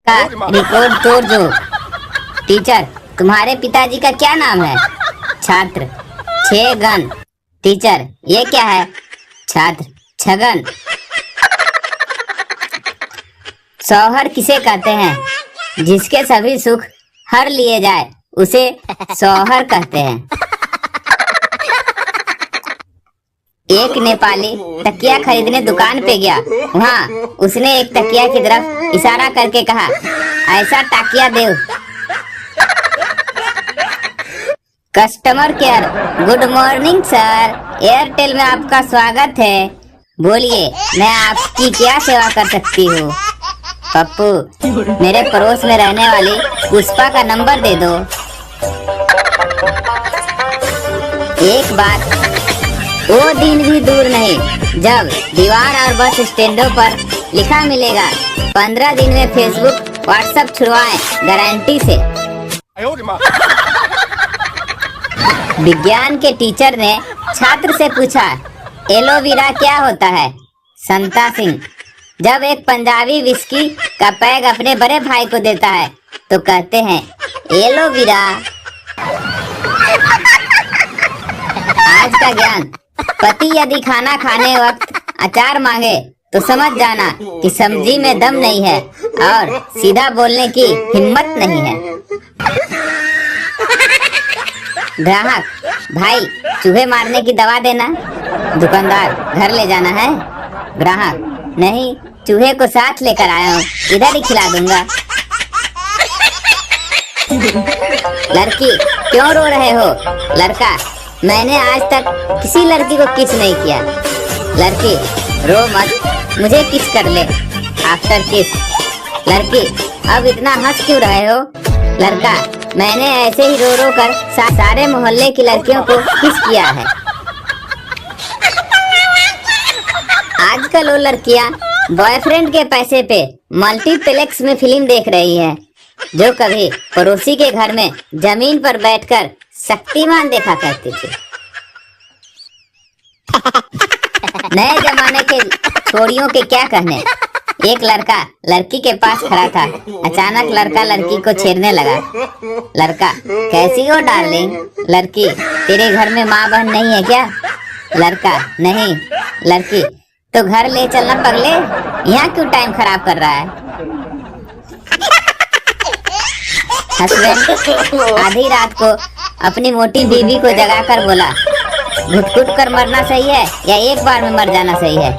का रिकॉर्ड तोड़ दो। टीचर, तुम्हारे पिताजी का क्या नाम है? छात्र, छेगन। टीचर, ये क्या है? छात्र, छगन। शौहर किसे कहते हैं? जिसके सभी सुख हर लिए जाए उसे शौहर कहते हैं। एक नेपाली तकिया खरीदने दुकान पे गया। वहाँ उसने एक तकिया की तरफ इशारा करके कहा, ऐसा तकिया दो। Customer care, good morning sir, Airtel में आपका स्वागत है। बोलिए, मैं आपकी क्या सेवा कर सकती हूँ? पप्पू, मेरे पड़ोस में रहने वाली पुष्पा का नंबर दे दो। एक बार वो दिन भी दूर नहीं जब दीवार और बस स्टैंडों पर लिखा मिलेगा 15 दिन में फेसबुक व्हाट्सएप छुड़वाएं गारंटी से। विज्ञान के टीचर ने छात्र से पूछा, एलोवेरा क्या होता है? संता सिंह, जब एक पंजाबी विस्की का पैग अपने बड़े भाई को देता है तो कहते हैं, एलोवेरा। आज का ज्ञान, पति यदि खाना खाने वक्त अचार मांगे तो समझ जाना कि सब्जी में दम नहीं है और सीधा बोलने की हिम्मत नहीं है। ग्राहक, भाई चूहे मारने की दवा देना। दुकानदार, घर ले जाना है? ग्राहक, नहीं, चूहे को साथ लेकर आया हूँ, इधर ही खिला दूंगा। लड़की, क्यों रो रहे हो? लड़का, मैंने आज तक किसी लड़की को किस नहीं किया। लड़की, रो मत, मुझे किस कर ले आफ्टर किस। लड़की, अब इतना हंस क्यों रहे हो? लड़का, मैंने ऐसे ही रो रो कर सारे मोहल्ले की लड़कियों को किस किया है। आजकल वो लड़कियां बॉयफ्रेंड के पैसे पे मल्टीप्लेक्स में फिल्म देख रही है, जो कभी पड़ोसी के घर में जमीन पर बैठकर शक्तिमान देखा करती थी। नए जमाने के छोरियों के क्या कहने। एक लड़का लड़की के पास खड़ा था। अचानक लड़का लड़की को छेड़ने लगा। लड़का, कैसी हो डार्लिंग? लड़की, तेरे घर में माँ बहन नहीं है क्या? लड़का, नहीं। लड़की, तो घर ले चलना पगले, यहाँ क्यों टाइम खराब कर रहा है? हस्बैंड आधी रात को अपनी मोटी बीवी को जगाकर बोला, घुट-घुट कर मरना सही है या एक बार में मर जाना सही है?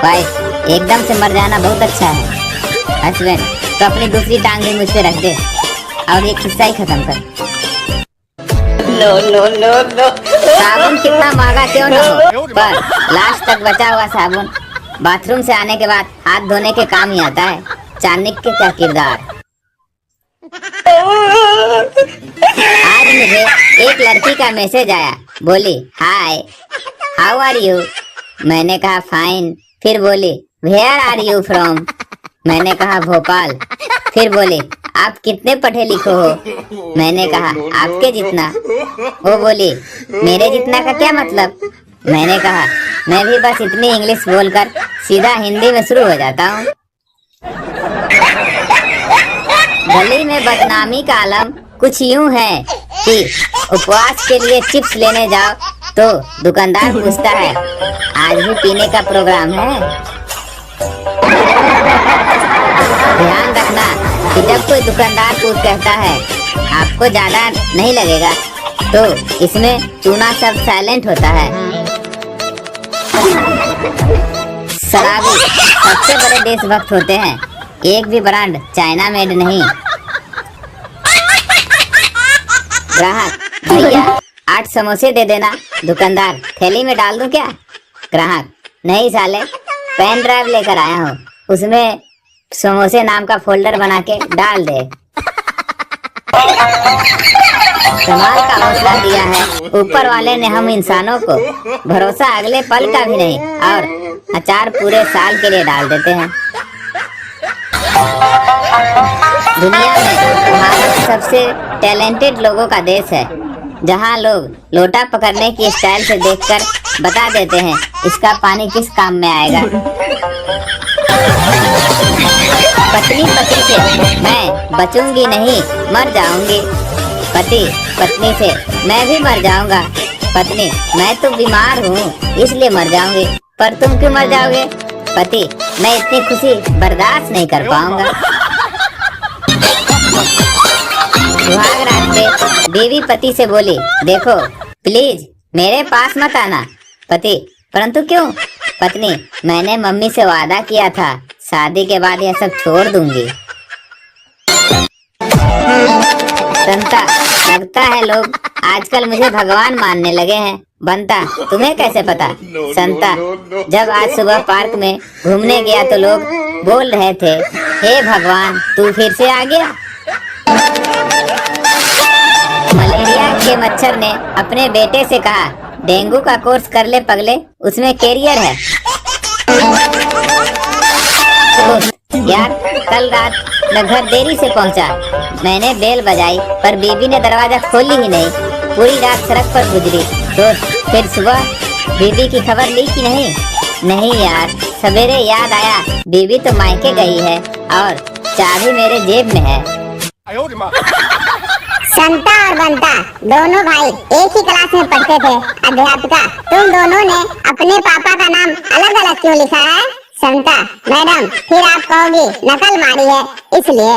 वाइफ, एकदम से मर जाना बहुत अच्छा है। हस्बैंड, तो अपनी दूसरी टांग भी मुझ पे रख दे और ये किस्सा ही खत्म कर। No no no no. साबुन कितना महंगा क्यों न हो, पर लास्ट तक बचा हुआ साबुन बाथरूम से आने के बाद हाथ धोने के काम ही आता है। चाणक्य का किरदार। आज मुझे एक लड़की का मैसेज आया। बोली, हाय, हाउ आर यू? मैंने कहा फाइन। फिर बोली, वेयर आर यू फ्रॉम? मैंने कहा भोपाल। फिर बोली, आप कितने पढ़े लिखे हो? मैंने कहा आपके जितना। वो बोली, मेरे जितना का क्या मतलब? मैंने कहा मैं भी बस इतनी इंग्लिश बोलकर सीधा हिंदी में शुरू हो जाता हूँ। गली में बदनामी का आलम कुछ यूं है कि उपवास के लिए चिप्स लेने जाओ तो दुकानदार पूछता है, आज भी पीने का प्रोग्राम है? ध्यान रखना कि जब कोई दुकानदार कुछ कहता है आपको ज्यादा नहीं लगेगा तो इसमें चूना शब्द साइलेंट होता है। शराबी सबसे बड़े देशभक्त होते हैं, एक भी ब्रांड चाइना मेड नहीं। ग्राहक, भैया 8 समोसे दे देना। दुकानदार, थैली में डाल दूं क्या? ग्राहक, नहीं साले, पेन ड्राइव लेकर आया हूँ, उसमें समोसे नाम का फोल्डर बना के डाल दे। कमाल का हौसला दिया है ऊपर वाले ने हम इंसानों को, भरोसा अगले पल का भी नहीं, और अचार पूरे साल के लिए डाल देते हैं। दुनिया में भारत सबसे टैलेंटेड लोगों का देश है, जहां लोग लोटा पकड़ने की स्टाइल से देखकर बता देते हैं इसका पानी किस काम में आएगा। पत्नी पति से मैं बचूंगी नहीं, मर जाऊंगी। पति पत्नी से मैं भी मर जाऊंगा। पत्नी मैं तो बीमार हूँ इसलिए मर जाऊंगी। पर तुम क्यों मर जाओगे? पति मैं इतनी खुशी बर्दाश्त नहीं कर पाऊंगा। सुहाग रात पे बीवी पति से बोली, देखो प्लीज मेरे पास मत आना। पति परंतु क्यों? पत्नी मैंने मम्मी से वादा किया था शादी के बाद यह सब छोड़ दूंगी। संता लगता है लोग आजकल मुझे भगवान मानने लगे हैं। बनता तुम्हें कैसे पता? संता जब आज सुबह पार्क में घूमने गया तो लोग बोल रहे थे, हे भगवान तू फिर से आ गया। मलेरिया के मच्छर ने अपने बेटे से कहा, डेंगू का कोर्स कर ले पगले, उसमें कैरियर है। यार कल रात मैं घर देरी से पहुंचा। मैंने बेल बजाई पर बीबी ने दरवाजा खोली ही नहीं। पूरी रात सड़क पर गुजरी। तो फिर सुबह बीबी की खबर ली कि नहीं? नहीं यार, सवेरे याद आया बीबी तो मायके गई है और चाबी मेरे जेब में है। संता और बंता दोनों भाई एक ही क्लास में पढ़ते थे। अध्यापिका तुम दोनों ने अपने पापा का नाम अलग अलग क्यों लिखा है? संता मैडम फिर आप कहोगी नकल मारी है इसलिए।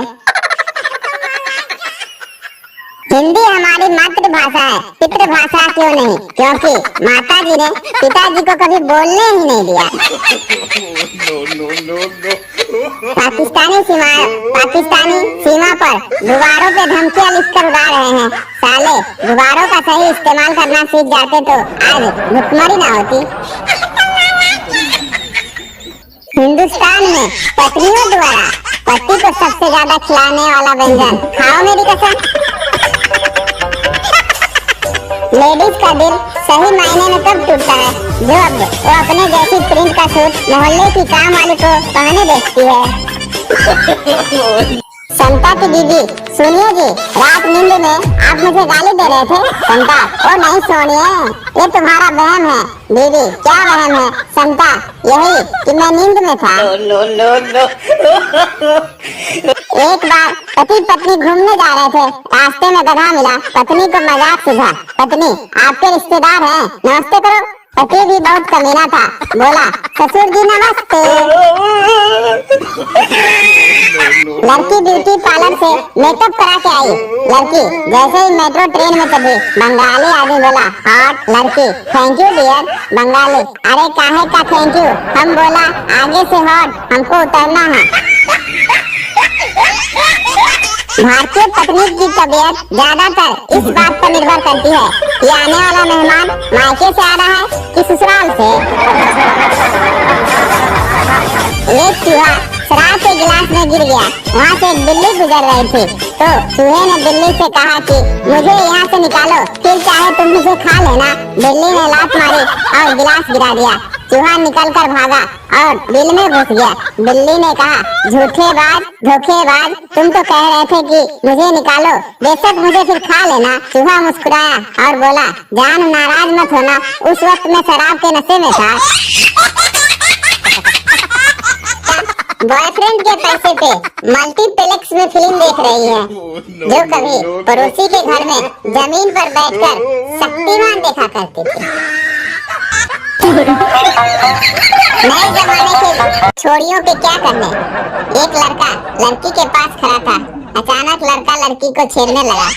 हिंदी हमारी मातृभाषा है, पितृभाषा क्यों नहीं? क्योंकि माताजी ने पिताजी को कभी बोलने ही नहीं दिया। पाकिस्तानी सीमा पर गुब्बारों पे धमकियां लिखकर उड़ा रहे हैं। साले गुब्बारों का सही इस्तेमाल करना सीख जाते तो आज भुखमरी ना होती। हिंदुस्तान में पत्नियों द्वारा पति को सबसे ज्यादा खिलाने वाला व्यंजन, खाओ मेरी कसम। लेडीज का दिल सही मायने में तब टूटता है जब वो अपने जैसी प्रिंट का सूट मोहल्ले की काम वाली को पहने देखती है। संता की दीदी, सुनिए जी, रात नींद में आप मुझे गाली दे रहे थे। संता ओ नहीं सोनिए, ये तुम्हारा वहम है। दीदी क्या वहम है? संता यही कि मैं नींद में था। एक बार पति पत्नी घूमने जा रहे थे, रास्ते में गधा मिला। पत्नी को मजाक सूझा, पत्नी आपके रिश्तेदार हैं, नमस्ते करो। पति भी बहुत कमीना था, बोला ससुर जी नमस्ते। लड़की ब्यूटी पार्लर से मेकअप करा के आई। लड़की जैसे ही मेट्रो ट्रेन में चढ़ी, बंगाली आदमी बोला हॉट। लड़की थैंक यू डियर। बंगाली अरे काहे का थैंक यू? हम बोला आगे से हॉट, हमको उतरना है। भारतीय पत्नी की तबीयत ज्यादातर इस बात पर निर्भर करती है कि आने वाला मेहमान मायके से आ रहा है कि ससुराल से। एक चूहा शराब के गिलास में गिर गया। वहाँ से एक बिल्ली गुजर रही थी तो चूहे ने बिल्ली से कहा कि मुझे यहाँ से निकालो, फिर चाहे तुम मुझे खा लेना। बिल्ली ने लात मारी और गिलास गिरा दिया। चूहा निकलकर भागा और बिल में घुस गया। बिल्ली ने कहा झूठेबाज धोखेबाज, तुम तो कह रहे थे कि मुझे निकालो, बेशक मुझे फिर खा लेना। चूहा मुस्कुराया और बोला जान नाराज मत होना, उस वक्त मैं शराब के नशे में था। बॉयफ्रेंड के पैसे पे मल्टीप्लेक्स में फिल्म देख रही है। जो कभी पड़ोसी के घर में जमीन पर बैठकर शक्तिमान देखा करती थी। नए जमाने के छोरियों के क्या करने। एक लड़का लड़की के पास खड़ा था। अचानक लड़का लड़की को छेड़ने लगा।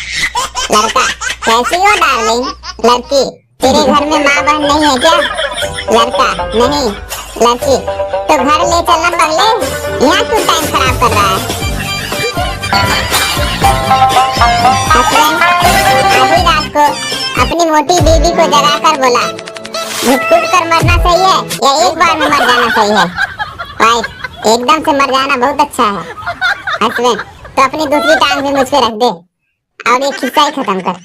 लड़का कैसी हो डार्लिंग? लड़की तेरे घर में माँ बहन नहीं है क्या? लड़का नहीं। लड़की तो घर ले चलना पगले, यहाँ क्यों टाइम खराब कर रहा है? आधी रात को अपनी मोटी बीवी को जगाकर बोला घुट-घुट कर मरना सही है या एक बार में मर जाना सही है? वाइफ एकदम से मर जाना बहुत अच्छा है। हस्बैंड तो अपनी दूसरी टांग भी मुझ पे रख दे और ये किस्सा ही खत्म कर।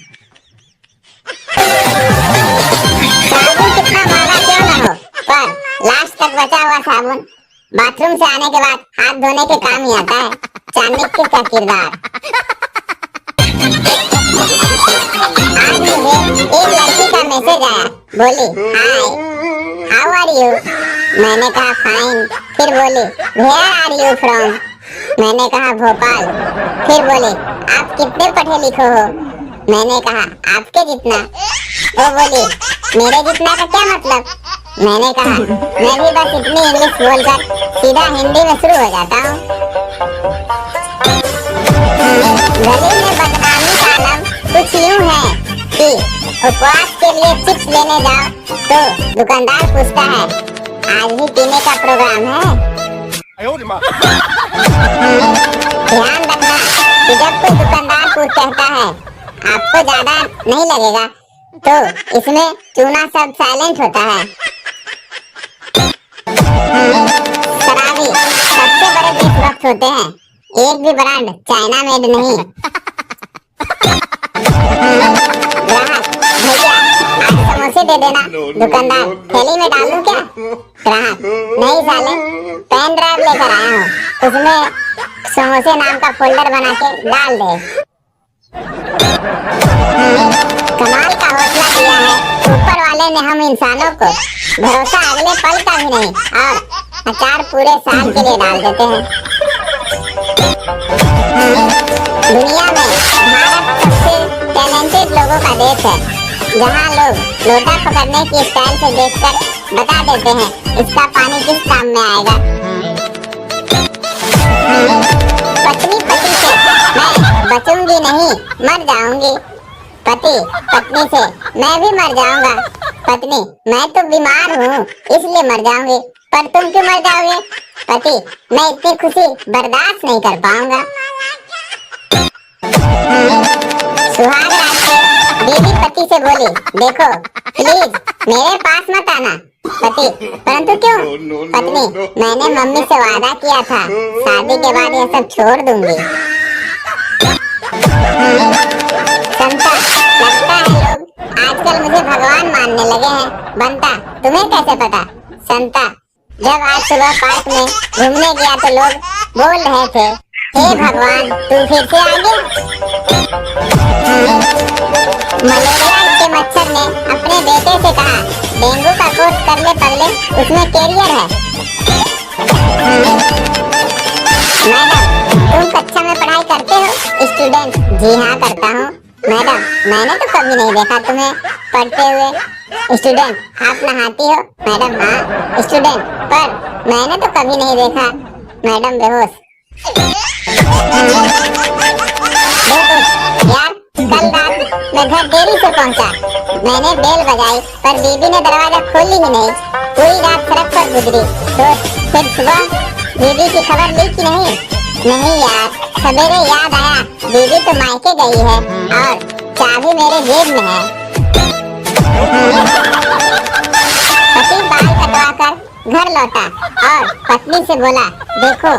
साबुन कितना महंगा क्यों ना हो, पर लास्ट तक बचा हुआ साबुन बाथरूम से आने के बाद हाथ धोने के काम ही आता है। चाणक्य का किरदार। आज मुझे एक लड़की का मैसेज आया, बोली हाय हाउ आर यू? मैंने कहा फाइन। फिर बोली वेयर आर यू फ्रॉम? मैंने कहा भोपाल। फिर बोली आप कितने पढ़े लिखे हो? मैंने कहा आपके जितना। वो बोली मेरे जितना का क्या मतलब? मैंने कहा मैं भी बस इतनी इंग्लिश बोलकर सीधा हिंदी में शुरू हो जाता हूँ। गली में बदनामी का आलम कुछ यूं है कि उपवास के लिए चिप्स लेने जाओ तो दुकानदार पूछता है आज भी पीने का प्रोग्राम है? ध्यान रखना कि जब कोई दुकानदार कुछ कहता है आपको ज्यादा नहीं लगेगा तो इसमें चूना शब्द साइलेंट होता है। शराबी सबसे बड़े देशभक्त होते हैं, एक भी ब्रांड चाइना मेड नहीं। ग्राहक भैया आज समोसे दे देना। दुकानदार थैली में डाल दूं क्या? ग्राहक नहीं साले, पेन ड्राइव लेकर आया हूँ, उसमें समोसे नाम का फोल्डर बना के डाल दे। कमाल का हौसला दिया है ऊपर वाले ने हम इंसानों को, भरोसा अगले पल का भी नहीं और अचार पूरे साल के लिए डाल देते हैं। दुनिया में भारत सबसे टैलेंटेड लोगों का देश है, जहाँ लोग लोटा पकड़ने की स्टाइल से देखकर बता देते हैं इसका पानी किस काम में आएगा। पत्नी पति से मैं बचूंगी नहीं, मर जाऊंगी। पति पत्नी से मैं भी मर जाऊंगा। पत्नी मैं तो बीमार हूँ इसलिए मर जाऊंगी। पर तुम क्यों मर जाओगे? पति मैं इतनी खुशी बर्दाश्त नहीं कर पाऊंगा। सुहाग रात से बीवी पति से बोली देखो प्लीज मेरे पास मत आना। पति परंतु क्यों? पत्नी मैंने मम्मी से वादा किया था शादी के बाद यह सब छोड़ दूंगी। संता लगता है लोग आजकल मुझे भगवान मानने लगे हैं। बनता तुम्हें कैसे पता? संता जब आज सुबह पार्क में घूमने गया तो लोग बोल रहे थे हे भगवान तू फिर से आ गया। मलेरिया के मच्छर ने अपने बेटे से कहा डेंगू का कोर्स कर ले पगले, उसमें कैरियर है। मैडम तुम कक्षा में पढ़ाई करते हो? स्टूडेंट जी हाँ करता हूँ। मैडम मैंने तो कभी नहीं देखा तुम्हें पढ़ते हुए। स्टूडेंट आप नहाती हो? मैडम हाँ। स्टूडेंट पर मैंने तो कभी नहीं देखा। मैडम बेहोश। यार कल रात मैं घर देरी से पहुंचा, मैंने बेल बजाई पर बीबी ने दरवाजा खोली ही नहीं। पूरी रात सड़क पर गुजरी तो फिर सुबह बीबी की खबर ली कि नहीं? नहीं यार, सवेरे याद आया बीबी तो मायके गई है और चाबी मेरे जेब में है। पति बाल कटवाकर घर लौटा और पत्नी से बोला देखो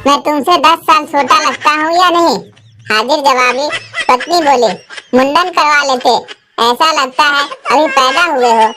मैं तुमसे 10 साल छोटा लगता हूँ या नहीं? हाजिर जवाबी पत्नी बोली मुंडन करवा लेते, ऐसा लगता है अभी पैदा हुए हो।